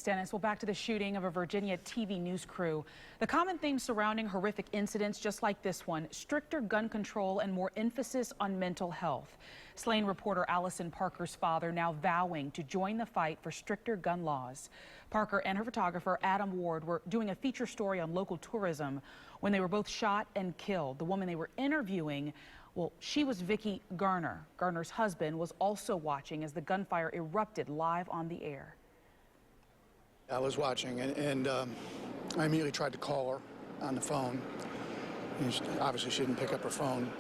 Dennis. Well, back to the shooting of a Virginia TV news crew. The common theme surrounding horrific incidents just like this one: stricter gun control and more emphasis on mental health. Slain reporter Allison Parker's father now vowing to join the fight for stricter gun laws. Parker and her photographer Adam Ward were doing a feature story on local tourism when they were both shot and killed. The woman they were interviewing, well, she was Vicki Garner. Garner's husband was also watching as the gunfire erupted live on the air. I was watching, and I immediately tried to call her on the phone. Obviously, she didn't pick up her phone.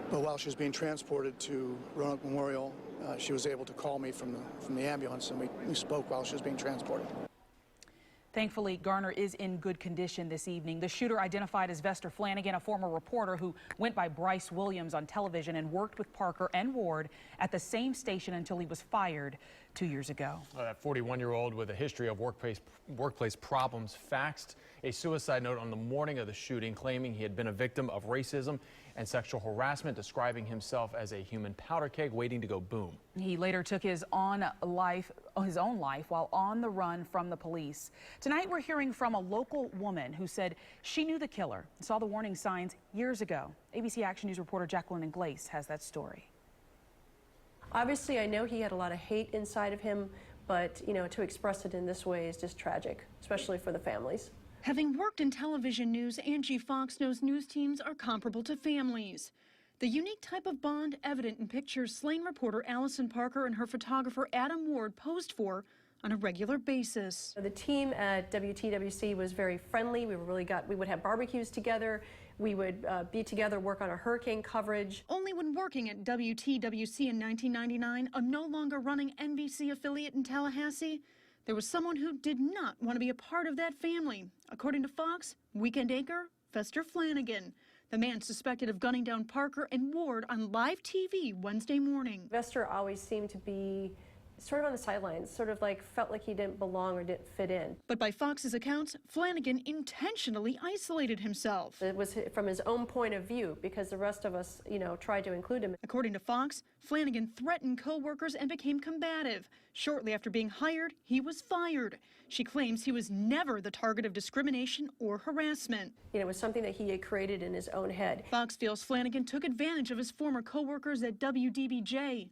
But while she was being transported to Roanoke Memorial, she was able to call me from the ambulance, and we spoke while she was being transported. Thankfully, Garner is in good condition this evening. The shooter, identified as Vester Flanagan, a former reporter who went by Bryce Williams on television and worked with Parker and Ward at the same station until he was fired 2 years ago. That 41-year-old with a history of workplace problems faxed a suicide note on the morning of the shooting, claiming he had been a victim of racism and sexual harassment, describing himself as a human powder keg waiting to go boom. He later took his own life while on the run from the police. Tonight, we're hearing from a local woman who said she knew the killer and saw the warning signs years ago. ABC Action News reporter Jacqueline Glace has that story. Obviously, I know he had a lot of hate inside of him, but, to express it in this way is just tragic, especially for the families. Having worked in television news, Angie Fox knows news teams are comparable to families. The unique type of bond evident in pictures slain reporter Allison Parker and her photographer Adam Ward posed for on a regular basis. The team at WTWC was very friendly. We would have barbecues together. We would be together, work on our hurricane coverage. Only when working at WTWC in 1999, a no longer running NBC affiliate in Tallahassee, there was someone who did not want to be a part of that family. According to Fox, weekend anchor Vester Flanagan, the man suspected of gunning down Parker and Ward on live TV Wednesday morning. Vester always seemed to be sort of on the sidelines, sort of felt like he didn't belong or didn't fit in. But by Fox's accounts, Flanagan intentionally isolated himself. It was from his own point of view because the rest of us, tried to include him. According to Fox, Flanagan threatened co-workers and became combative. Shortly after being hired, he was fired. She claims he was never the target of discrimination or harassment. It was something that he had created in his own head. Fox feels Flanagan took advantage of his former co-workers at WDBJ,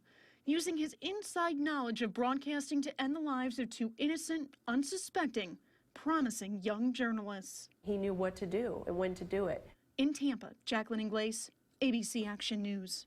using his inside knowledge of broadcasting to end the lives of two innocent, unsuspecting, promising young journalists. He knew what to do and when to do it. In Tampa, Jacqueline Glace, ABC Action News.